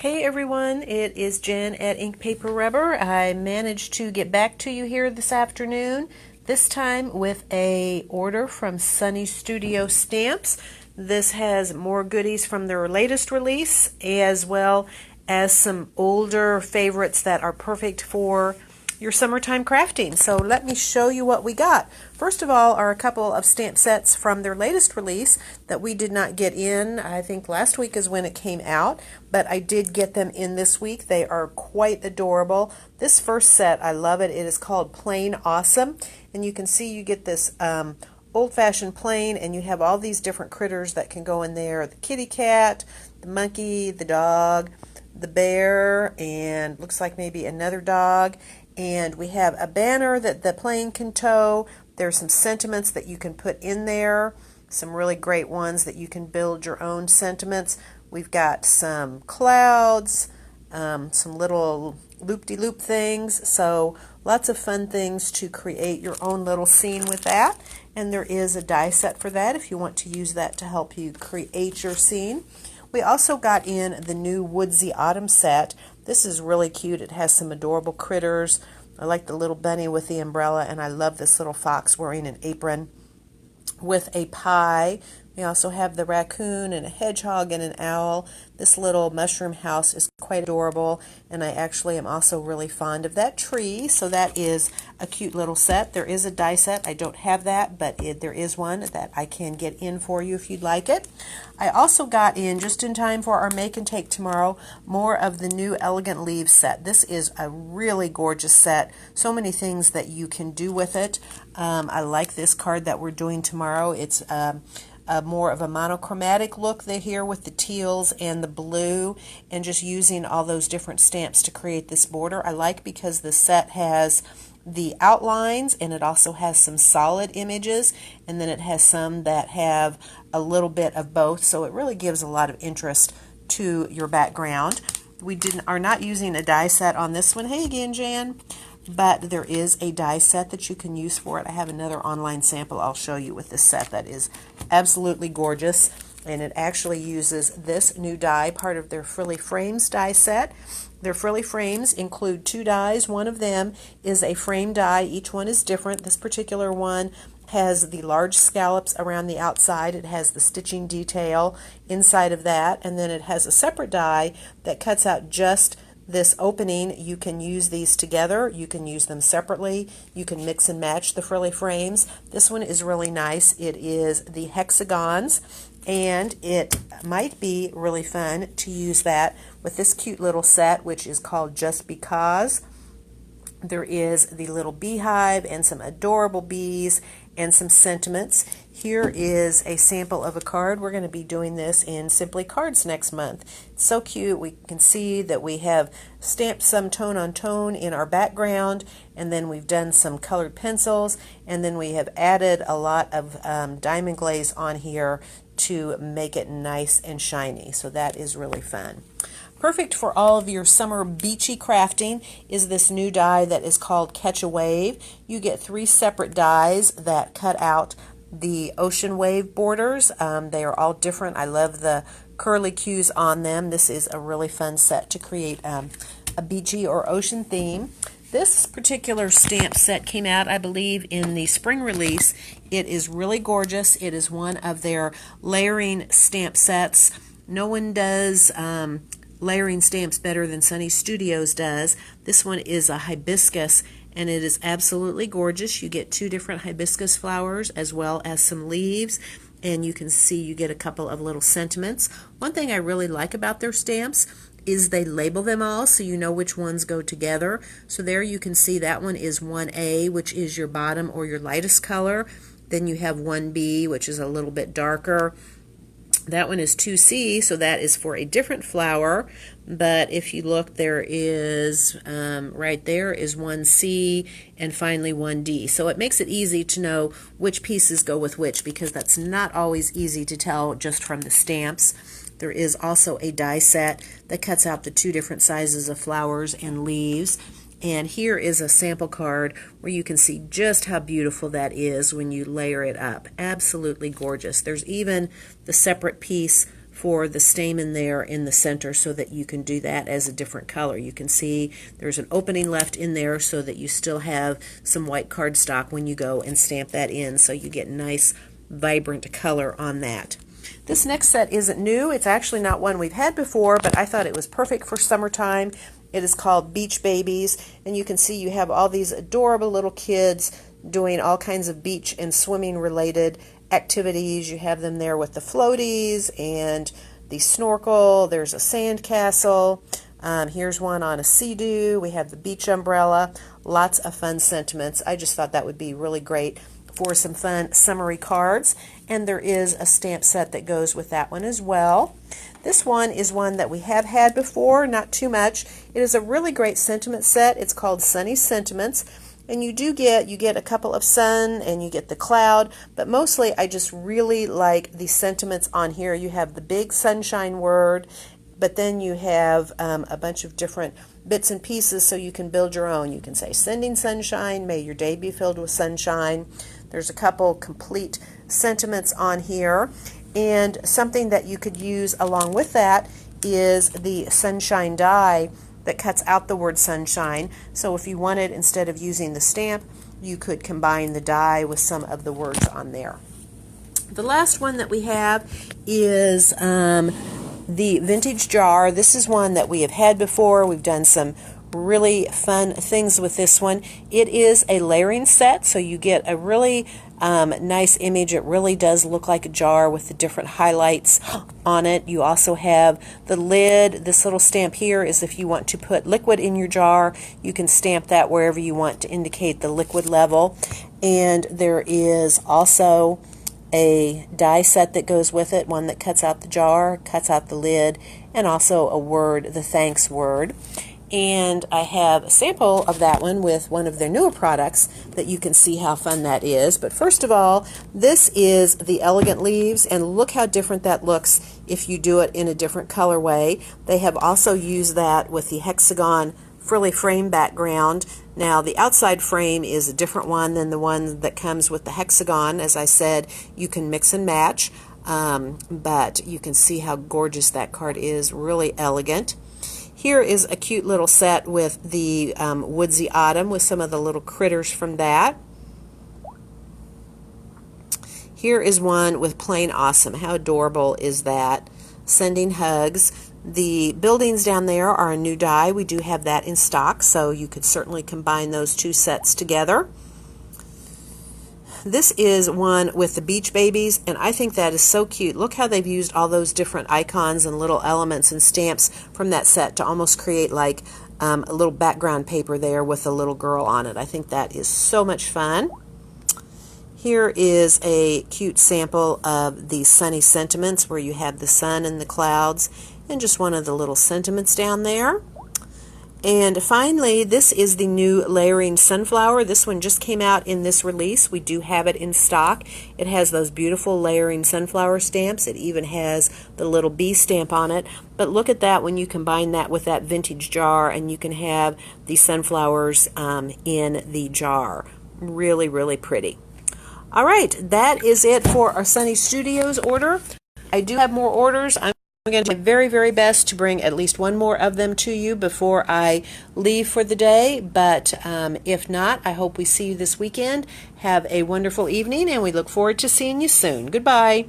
Hey everyone, it is Jen at Ink Paper Rubber. I managed to get back to you here this afternoon, this time with a order from Sunny Studio Stamps. This has more goodies from their latest release, as well as some older favorites that are perfect for your summertime crafting. So let me show you what we got. First of all are a couple of stamp sets from their latest release that we did not get in. I think last week is when it came out, but I did get them in this week. They are quite adorable. This first set, I love it. It is called Plain Awesome, and you can see you get this old-fashioned plain, and you have all these different critters that can go in there. The kitty cat, the monkey, the dog, the bear, and looks like maybe another dog. And we have a banner that the plane can tow. There's some sentiments that you can put in there, some really great ones that you can build your own sentiments. We've got some clouds, some little loop-de-loop things, so lots of fun things to create your own little scene with that. And there is a die set for that if you want to use that to help you create your scene. We also got in the new Woodsy Autumn set. This is really cute. It has some adorable critters. I like the little bunny with the umbrella, and I love this little fox wearing an apron with a pie. We also have the raccoon and a hedgehog and an owl. This little mushroom house is quite adorable, and I actually am also really fond of that tree, so that is a cute little set. There is a die set. I don't have that, but there is one that I can get in for you if you'd like it. I also got in, just in time for our make and take tomorrow, more of the new Elegant Leaves set. This is a really gorgeous set. So many things that you can do with it. I like this card that we're doing tomorrow. It's more of a monochromatic look here with the teals and the blue, and just using all those different stamps to create this border. I like because the set has the outlines, and it also has some solid images, and then it has some that have a little bit of both, so it really gives a lot of interest to your background. We are not using a die set on this one. Hey again, Jan. But there is a die set that you can use for it. I have another online sample I'll show you with this set that is absolutely gorgeous, and it actually uses this new die, part of their Frilly Frames die set. Their Frilly Frames include 2 dies. One of them is a frame die. Each one is different. This particular one has the large scallops around the outside. It has the stitching detail inside of that, and then it has a separate die that cuts out just this opening. You can use these together, you can use them separately, you can mix and match the Frilly Frames. This one is really nice. It is the hexagons, and it might be really fun to use that with this cute little set, which is called Just Because. There is the little beehive and some adorable bees and some sentiments. Here is a sample of a card. We're going to be doing this in Simply Cards next month. It's so cute. We can see that we have stamped some tone on tone in our background, and then we've done some colored pencils, and then we have added a lot of diamond glaze on here to make it nice and shiny. So that is really fun. Perfect for all of your summer beachy crafting is this new die that is called Catch a Wave. You get 3 separate dies that cut out the ocean wave borders. They are all different. I love the curly cues on them. This is a really fun set to create a beachy or ocean theme. This particular stamp set came out, I believe, in the spring release. It is really gorgeous. It is one of their layering stamp sets. No one does layering stamps better than Sunny Studios does. This one is a hibiscus, and it is absolutely gorgeous. You get 2 different hibiscus flowers as well as some leaves, and you can see you get a couple of little sentiments. One thing I really like about their stamps is they label them all so you know which ones go together. So there you can see that one is 1A, which is your bottom or your lightest color. Then you have 1B, which is a little bit darker. That one is 2C, so that is for a different flower. But if you look, there is, right there is 1C and finally 1D. So it makes it easy to know which pieces go with which, because that's not always easy to tell just from the stamps. There is also a die set that cuts out the 2 different sizes of flowers and leaves. And here is a sample card where you can see just how beautiful that is when you layer it up. Absolutely gorgeous. There's even the separate piece for the stamen there in the center so that you can do that as a different color. You can see there's an opening left in there so that you still have some white cardstock when you go and stamp that in, so you get nice vibrant color on that. This next set isn't new. It's actually not one we've had before, but I thought it was perfect for summertime. It is called Beach Babies, and you can see you have all these adorable little kids doing all kinds of beach and swimming related activities. You have them there with the floaties and the snorkel. There's a sand castle. Here's one on a sea-doo. We have the beach umbrella. Lots of fun sentiments. I just thought that would be really great for some fun summery cards. And there is a stamp set that goes with that one as well. This one is one that we have had before, not too much. It is a really great sentiment set. It's called Sunny Sentiments. And you get a couple of sun and you get the cloud, but mostly I just really like the sentiments on here. You have the big sunshine word, but then you have a bunch of different bits and pieces so you can build your own. You can say, sending sunshine, may your day be filled with sunshine. There's a couple complete sentiments on here, and something that you could use along with that is the sunshine die that cuts out the word sunshine. So if you wanted, instead of using the stamp, you could combine the die with some of the words on there. The last one that we have is the vintage jar. This is one that we have had before. We've done some really fun things with this one. It is a layering set, so you get a really nice image. It really does look like a jar with the different highlights on it. You also have the lid. This little stamp here is if you want to put liquid in your jar, you can stamp that wherever you want to indicate the liquid level. And there is also a die set that goes with it, one that cuts out the jar, cuts out the lid, and also a word, the thanks word. And I have a sample of that one with one of their newer products that you can see how fun that is. But first of all, this is the Elegant Leaves, and look how different that looks if you do it in a different colorway. They have also used that with the hexagon frilly frame background. Now the outside frame is a different one than the one that comes with the hexagon. As I said, you can mix and match, but you can see how gorgeous that card is, really elegant. Here is a cute little set with the Woodsy Autumn with some of the little critters from that. Here is one with Plain Awesome. How adorable is that? Sending Hugs. The buildings down there are a new die. We do have that in stock, so you could certainly combine those two sets together. This is one with the Beach Babies, and I think that is so cute. Look how they've used all those different icons and little elements and stamps from that set to almost create like a little background paper there with a little girl on it. I think that is so much fun. Here is a cute sample of the Sunny Sentiments where you have the sun and the clouds and just one of the little sentiments down there. And finally, this is the new Layering Sunflower. This one just came out in this release. We do have it in stock. It has those beautiful Layering Sunflower stamps. It even has the little bee stamp on it. But look at that when you combine that with that vintage jar, and you can have the sunflowers in the jar. Really, really pretty. All right, that is it for our Sunny Studios order. I do have more orders. I'm going to do my very, very best to bring at least one more of them to you before I leave for the day. But if not, I hope we see you this weekend. Have a wonderful evening, and we look forward to seeing you soon. Goodbye.